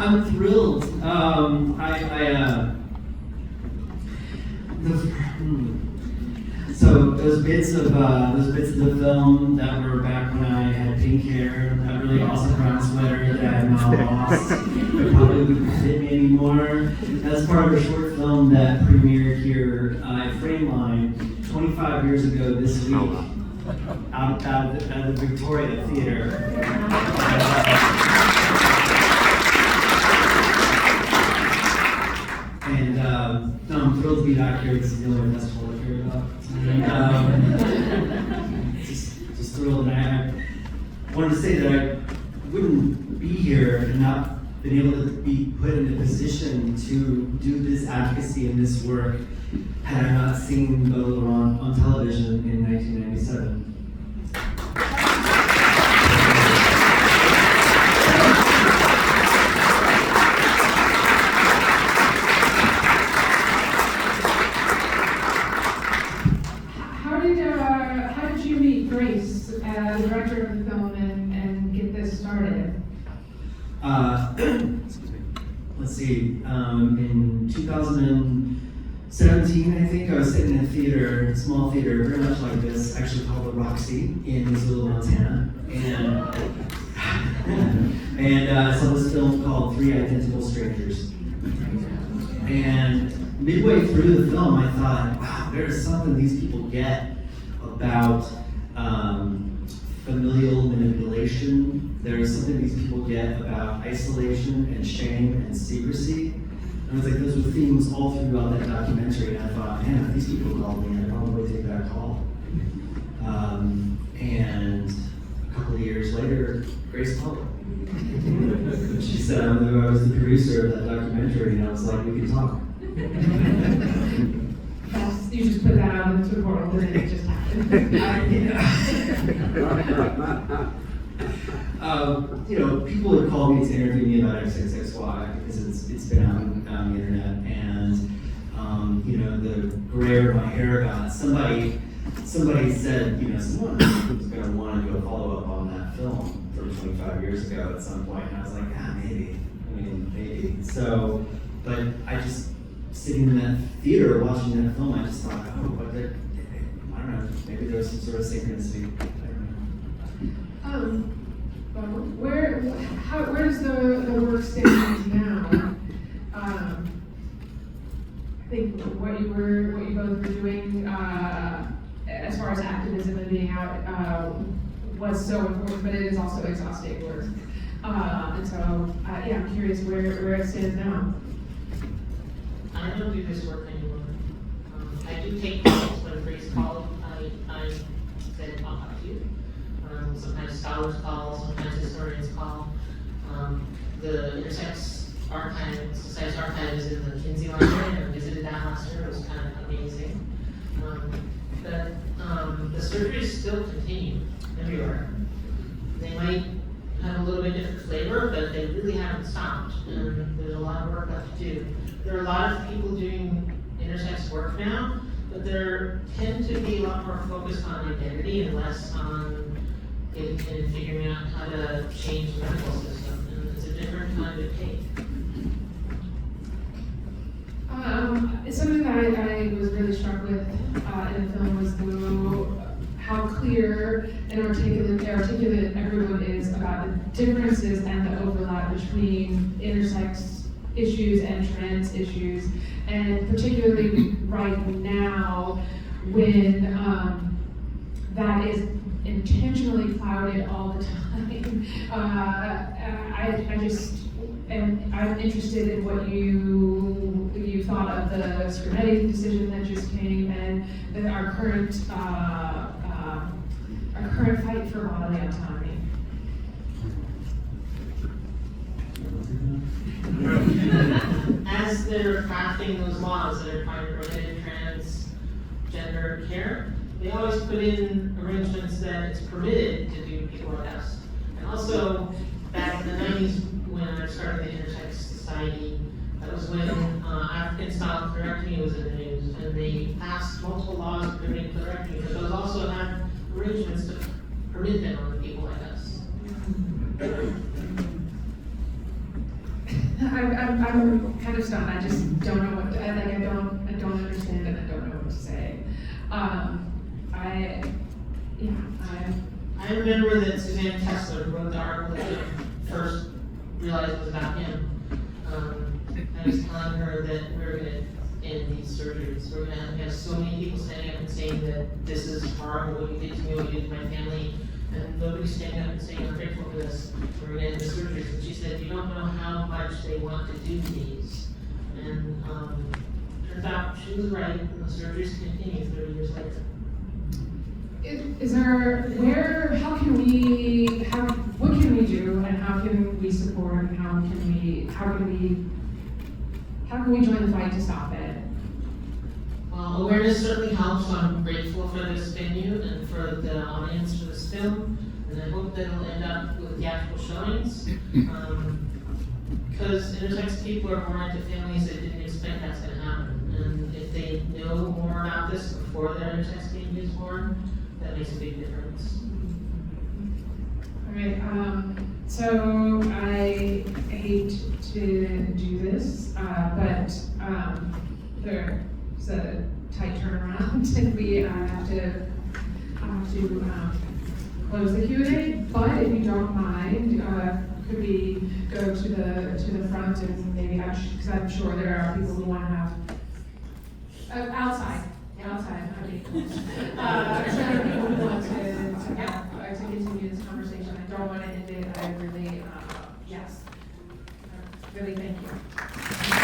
I'm thrilled. So those bits of the film that were back when I had pink hair, that really awesome brown sweater that I now lost, that probably wouldn't fit me anymore. That's part of a short film that premiered here at Frameline 25 years ago this week, out of the Victoria Theater. And I'm thrilled to be back here. This is the only festival I care about. And, just thrilled. And I wanted to say that I wouldn't be here and not been able to be put in a position to do this advocacy and this work had I not seen Bo on television in 1997. How did you meet Grace, the director of the film, and get this started? Let's see, in 2017, I think, I was sitting in a theater, a small theater, very much like this, actually called the Roxy in Missoula, Montana. And I saw this film called Three Identical Strangers. And midway through the film, I thought, wow, there is something these people get about familial manipulation. There is something these people get about isolation and shame and secrecy. And I was like, those were themes all throughout that documentary. And I thought, man, if these people called me, I'd probably take that call. And a couple of years later, Grace called. She said I was the producer of that documentary, and I was like, we can talk. You just put that out into the world and it just happened. People have called me to interview me about XXXY because it's been on the internet, and the grayer my hair got. Somebody said, someone was going to want to do a follow-up on that film from 25 years ago at some point, and I was like, maybe. Maybe. So, but I just, sitting in that theater watching that film, I just thought, I don't know, maybe there's some sort of synchronicity. Where does the work stand now? I think what you both were doing as far as activism and being out was so important, but it is also exhausting work. And so, I'm curious where it stands now. I don't do this work anymore. I do take calls when Grace called. I said, I'll talk to you. Sometimes scholars call, sometimes historians call. The Intersex Archive, Society's Archive is in the Kinsey Library, and I visited that last year. It was kind of amazing. The surgeries still continue everywhere. They might have a little bit different flavor, but they really haven't stopped, and there's a lot of work left to do. There are a lot of people doing intersex work now, but there tend to be a lot more focused on identity and less on getting in and figuring out how to change the medical system, and it's a different kind of take. Something that I was really struck with in the film was how clear and articulate everyone is about the differences and the overlap between intersex issues and trans issues, and particularly right now when that is intentionally clouded all the time. I'm interested in what you thought of the Shrouded decision that just came, and our current fight for bodily autonomy. As they're crafting those laws that are trying to prohibit transgender care, they always put in arrangements that it's permitted to do people like us. And also, back in the 90s, when I started the Intersex Society, that was when African-style hysterectomy was in the news, and they passed multiple laws permitting hysterectomy, but those also had arrangements to permit them on people like us. I'm kind of stunned. I just don't know what to, I don't understand it. I don't know what to say. I remember that Suzanne Kessler wrote the article that I first realized was about him. I was telling her that we're going to end these surgeries. We're going to have so many people standing up and saying that this is horrible, what you did to me, what you did to my family, and nobody's standing up and saying I'm grateful for this. We're going to end the surgeries. And she said, you don't know how much they want to do these. And turns out she was right, and the surgeries continue 30 years later. Is there, how can we, what can we do, and how can we support, and how can we join the fight to stop it? Well, awareness certainly helps, so I'm grateful for this venue and for the audience for this film, and I hope that it'll end up with theatrical showings. Because intersex people are born into families that didn't expect that's going to happen, and if they know more about this before their intersex baby is born, that makes a big difference. All right, so I hate to do this, but there's a tight turnaround and we have to close the Q&A, but if you don't mind, could we go to the front and maybe have, because I'm sure there are people who want to have, outside, I mean, so people who want to continue this conversation. I don't want to end it, I really, yes, really thank you.